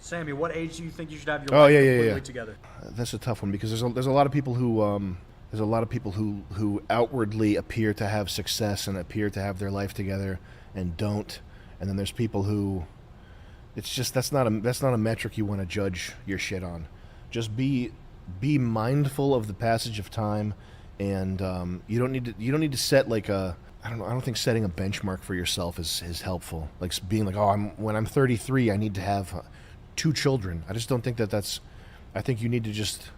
Sammy, what age do you think you should have your Oh life yeah, completely together? That's a tough one because there's a lot of people who outwardly appear to have success and appear to have their life together and don't, and then there's people who it's just that's not a metric you want to judge your shit on. Just be mindful of the passage of time, and you don't need to set like a I don't think setting a benchmark for yourself is helpful. Like being like, when I'm 33, I need to have 2 children. I just don't think that's. I think you need to just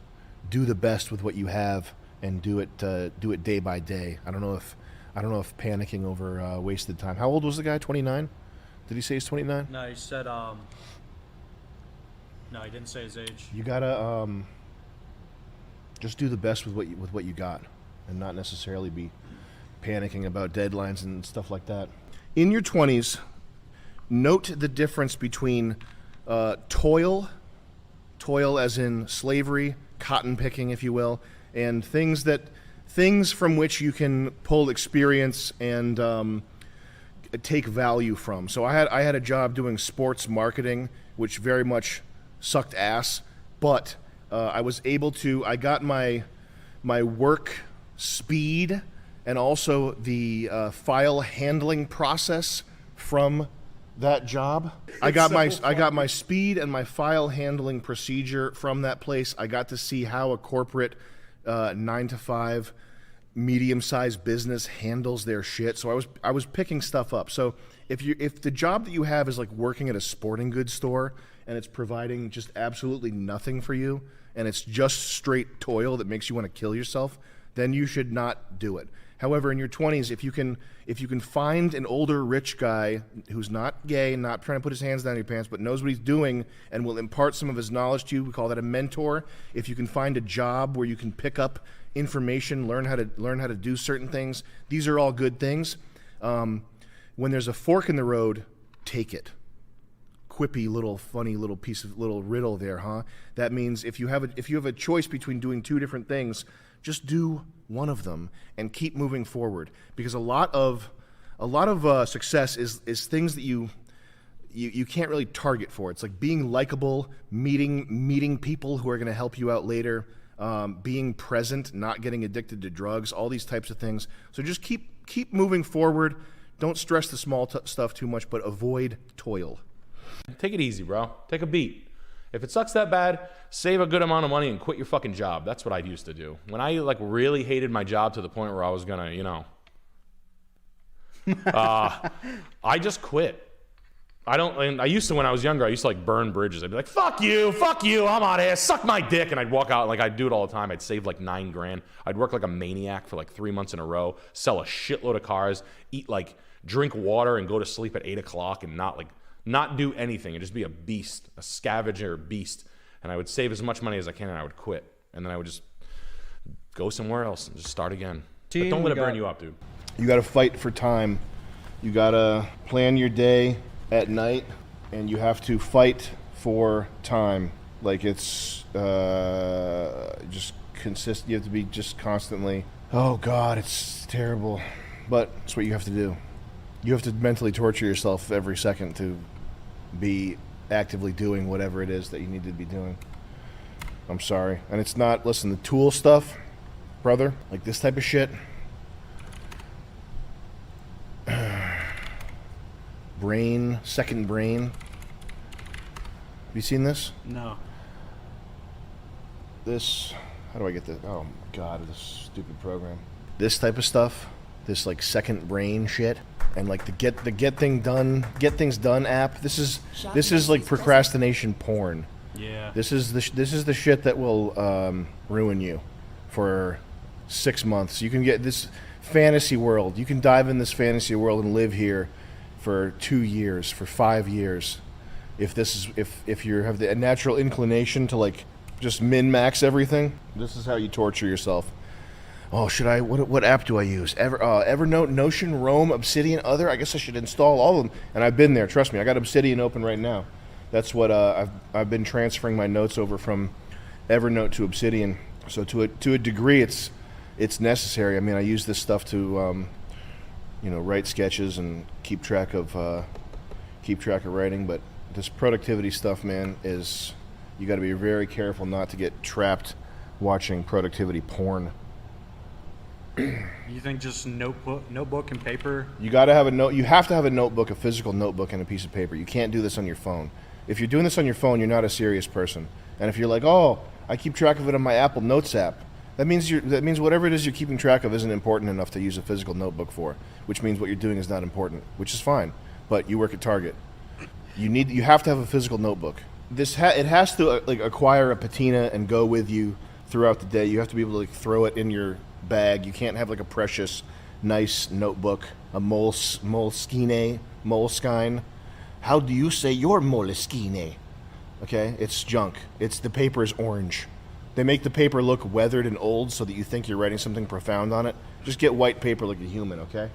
do the best with what you have and do it day by day. I don't know if panicking over wasted time. How old was the guy? 29? Did he say he's 29? No, he said no, he didn't say his age. You gotta just do the best with what you got, and not necessarily be panicking about deadlines and stuff like that. In your 20s, note the difference between toil as in slavery, cotton picking, if you will, and things from which you can pull experience and take value from. So I had a job doing sports marketing, which very much sucked ass, but I was able to. I got my work speed and also the file handling process from that job. I got my speed and my file handling procedure from that place. I got to see how a corporate 9-to-5 medium-sized business handles their shit. So I was picking stuff up. So if the job that you have is like working at a sporting goods store and it's providing just absolutely nothing for you and it's just straight toil that makes you want to kill yourself, then you should not do it. However, in your 20s, if you can find an older rich guy who's not gay, not trying to put his hands down your pants, but knows what he's doing and will impart some of his knowledge to you, we call that a mentor. If you can find a job where you can pick up information, learn how to do certain things, these are all good things. When there's a fork in the road, take it. Quippy little funny little piece of little riddle there, huh? That means if you have a choice between doing 2 different things, just do one of them and keep moving forward, because a lot of success is things that you can't really target for. It's like being likable, meeting people who are going to help you out later, being present, not getting addicted to drugs, all these types of things. So just keep moving forward. Don't stress the small stuff too much, but avoid toil. Take it easy, bro. Take a beat. If it sucks that bad, save a good amount of money and quit your fucking job. That's what I used to do. When I really hated my job to the point where I was gonna, I just quit. I used to, when I was younger, I used to burn bridges. I'd be like, fuck you, I'm out of here, suck my dick. And I'd walk out, I'd do it all the time. I'd save $9 grand. I'd work like a maniac for 3 months in a row, sell a shitload of cars, eat drink water and go to sleep at 8 o'clock and not do anything and just be a beast, a scavenger beast. And I would save as much money as I can and I would quit. And then I would just go somewhere else and just start again. But don't let it burn you up, dude. You got to fight for time. You got to plan your day at night, and you have to fight for time. It's just consistent. You have to be just constantly, oh God, it's terrible. But it's what you have to do. You have to mentally torture yourself every second to be actively doing whatever it is that you need to be doing. I'm sorry. And it's not, listen, the tool stuff, brother, this type of shit, second brain. Have you seen this? No. This, how do I get this? Oh my God, this stupid program. This type of stuff, this second brain shit, and the get things done app. This is procrastination porn. Yeah. This is the shit that will ruin you for 6 months. You can get this fantasy world. You can dive in this fantasy world and live here for 2 years, for 5 years, if you have the natural inclination to just min-max everything. This is how you torture yourself. Oh, should I? What app do I use? Evernote, Notion, Roam, Obsidian, Other. I guess I should install all of them. And I've been there. Trust me, I got Obsidian open right now. That's what I've been transferring my notes over from Evernote to Obsidian. So to a degree, it's necessary. I mean, I use this stuff to write sketches and keep track of writing, but this productivity stuff, man, is you got to be very careful not to get trapped watching productivity porn. You think just notebook and paper? You got to have a note. You have to have a notebook, a physical notebook, and a piece of paper. You can't do this on your phone. If you're doing this on your phone, you're not a serious person. And if you're like, oh, I keep track of it on my Apple Notes app, that means whatever it is you're keeping track of isn't important enough to use a physical notebook for, which means what you're doing is not important, which is fine. But you work at Target. You have to have a physical notebook. It has to like acquire a patina and go with you throughout the day. You have to be able to like throw it in your bag. You can't have like a precious, nice notebook, a Mölɛskiné. How do you say your Mölɛskiné? Okay, it's junk. The paper is orange. They make the paper look weathered and old so that you think you're writing something profound on it. Just get white paper like a human, okay?